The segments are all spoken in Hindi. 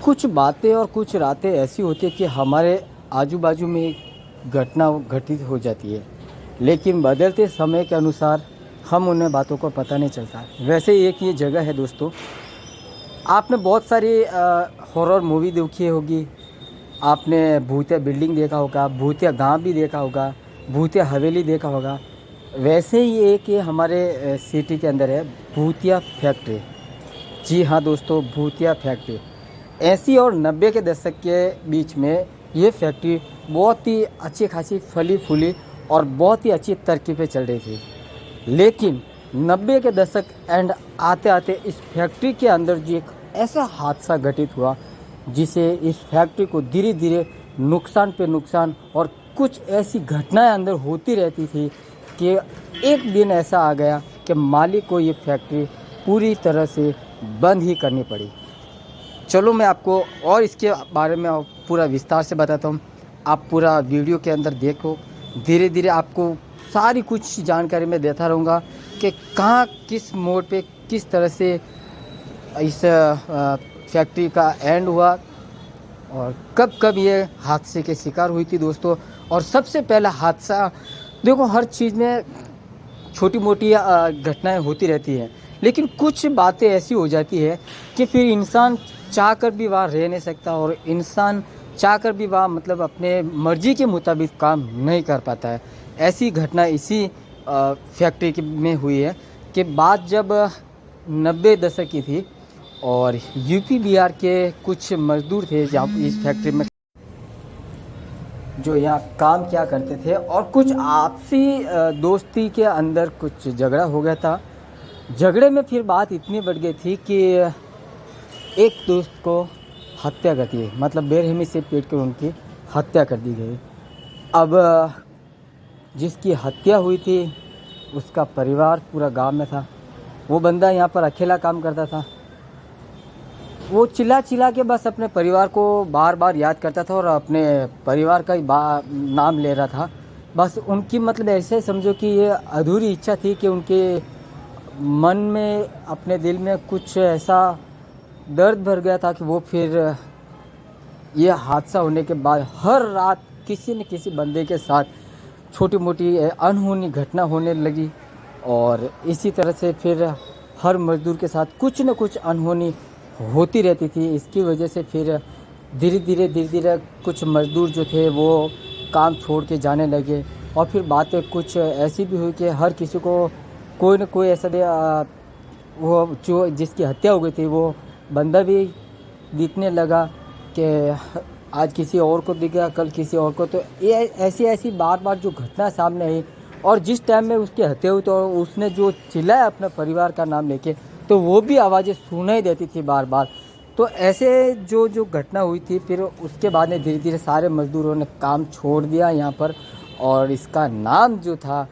कुछ बातें और कुछ रातें ऐसी होती है कि हमारे आजू बाजू में एक घटना घटित हो जाती है, लेकिन बदलते समय के अनुसार हम उन्हें बातों को पता नहीं चलता। वैसे एक ये जगह है दोस्तों, आपने बहुत सारी हॉरर मूवी देखी होगी, आपने भूतिया बिल्डिंग देखा होगा, भूतिया गांव भी देखा होगा, भूतिया हवेली देखा होगा। वैसे ही एक ये हमारे सिटी के अंदर है भूतिया फैक्ट्री। जी हाँ दोस्तों, भूतिया फैक्ट्री 80 और 90 के दशक के बीच में ये फैक्ट्री बहुत ही अच्छी खासी फली फूली और बहुत ही अच्छी तरक्की पे चल रही थी। लेकिन 90 के दशक एंड आते आते इस फैक्ट्री के अंदर जो एक ऐसा हादसा घटित हुआ जिसे इस फैक्ट्री को धीरे धीरे नुकसान पे नुकसान और कुछ ऐसी घटनाएं अंदर होती रहती थी कि एक दिन ऐसा आ गया कि मालिक को ये फैक्ट्री पूरी तरह से बंद ही करनी पड़ी। चलो मैं आपको और इसके बारे में पूरा विस्तार से बताता हूँ। आप पूरा वीडियो के अंदर देखो, धीरे धीरे आपको सारी कुछ जानकारी मैं देता रहूँगा कि कहाँ किस मोड़ पे किस तरह से इस फैक्ट्री का एंड हुआ और कब कब ये हादसे के शिकार हुई थी दोस्तों। और सबसे पहला हादसा, देखो हर चीज़ में छोटी मोटी घटनाएं होती रहती हैं, लेकिन कुछ बातें ऐसी हो जाती है कि फिर इंसान चाहकर भी वहाँ रह नहीं सकता और इंसान चाहकर भी वहाँ मतलब अपने मर्जी के मुताबिक काम नहीं कर पाता है। ऐसी घटना इसी फैक्ट्री में हुई है कि बात जब 90 दशक की थी और यूपी बिहार के कुछ मजदूर थे जहाँ इस फैक्ट्री में जो यहाँ काम किया करते थे और कुछ आपसी दोस्ती के अंदर कुछ झगड़ा हो गया था। झगड़े में फिर बात इतनी बढ़ गई थी कि एक दोस्त को हत्या कर दी, मतलब बेरहमी से पीट कर उनकी हत्या कर दी गई। अब जिसकी हत्या हुई थी उसका परिवार पूरा गांव में था। वो बंदा यहाँ पर अकेला काम करता था। वो चिल्ला चिल्ला के बस अपने परिवार को बार बार याद करता था और अपने परिवार का ही नाम ले रहा था। बस उनकी मतलब ऐसे समझो कि ये अधूरी इच्छा थी कि उनके मन में अपने दिल में कुछ ऐसा दर्द भर गया था कि वो फिर ये हादसा होने के बाद हर रात किसी न किसी बंदे के साथ छोटी मोटी अनहोनी घटना होने लगी और इसी तरह से फिर हर मजदूर के साथ कुछ न कुछ अनहोनी होती रहती थी। इसकी वजह से फिर धीरे धीरे कुछ मजदूर जो थे वो काम छोड़ के जाने लगे और फिर बातें कुछ ऐसी भी हुई कि हर किसी को कोई न कोई ऐसा वो जो जिसकी हत्या हो गई थी वो बंदा भी दिखने लगा कि आज किसी और को दिख गया, कल किसी और को। तो ये ऐसी बार बार जो घटना सामने आई और जिस टाइम में उसकी हत्या हुई तो उसने जो चिल्लाया अपने परिवार का नाम लेके, तो वो भी आवाज़ें सुनाई देती थी बार बार। तो ऐसे जो घटना हुई थी फिर उसके बाद में धीरे धीरे सारे मज़दूरों ने काम छोड़ दिया यहाँ पर और इसका नाम जो था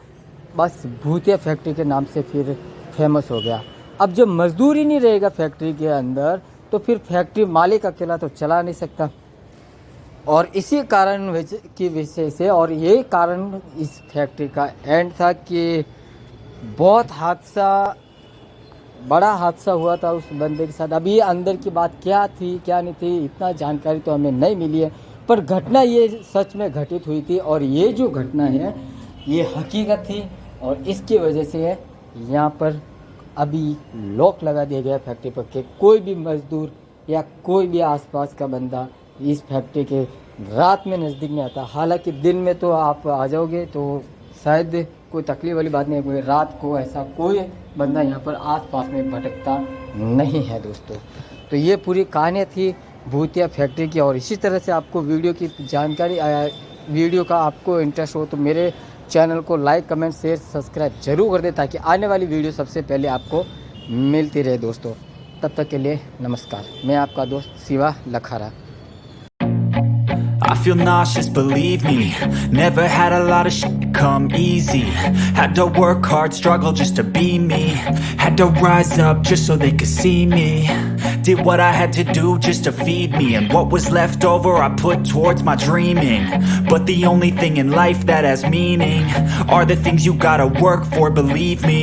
बस भूतिया फैक्ट्री के नाम से फिर फेमस हो गया। अब जब मज़दूर ही नहीं रहेगा फैक्ट्री के अंदर तो फिर फैक्ट्री मालिक अकेला तो चला नहीं सकता। और इसी कारण की वजह से और यही कारण इस फैक्ट्री का एंड था कि बहुत बड़ा हादसा हुआ था उस बंदे के साथ। अभी अंदर की बात क्या थी क्या नहीं थी इतना जानकारी तो हमें नहीं मिली है, पर घटना ये सच में घटित हुई थी और ये जो घटना है ये हकीकत थी और इसकी वजह से यहाँ पर अभी लॉक लगा दिया गया फैक्ट्री पर कि कोई भी मज़दूर या कोई भी आसपास का बंदा इस फैक्ट्री के रात में नज़दीक नहीं आता। हालांकि दिन में तो आप आ जाओगे तो शायद कोई तकलीफ वाली बात नहीं है, रात को ऐसा कोई बंदा यहाँ पर आसपास में भटकता नहीं है दोस्तों। तो ये पूरी कहानी थी भूतिया फैक्ट्री की। और इसी तरह से आपको वीडियो की जानकारी वीडियो का आपको इंटरेस्ट हो तो मेरे चैनल को लाइक कमेंट शेयर सब्सक्राइब जरूर कर दे ताकि आने वाली वीडियो सबसे पहले आपको मिलती रहे दोस्तों। तब तक के लिए नमस्कार। मैं आपका दोस्त Shiva Lakhara. I feel nauseous, believe me. Never had a lot of shit come easy. Had to work hard, struggle just to be me. Had to rise up just so they could see me. Did what I had to do just to feed me. And what was left over I put towards my dreaming. But the only thing in life that has meaning are the things you gotta work for, believe me.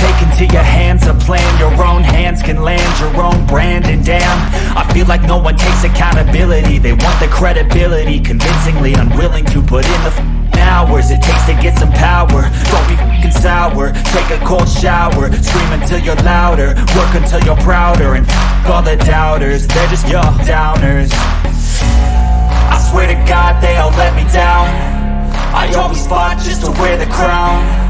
Take into your hands a plan. Your own hands can land your own brand. And damn, I feel like no one takes accountability. They want the credibility, convincingly unwilling to put in the hours it takes to get some power. Don't be f***ing sour, take a cold shower, scream until you're louder, work until you're prouder, and f*** all the doubters, they're just your downers. I swear to God they all let me down. I always fought just to wear the crown.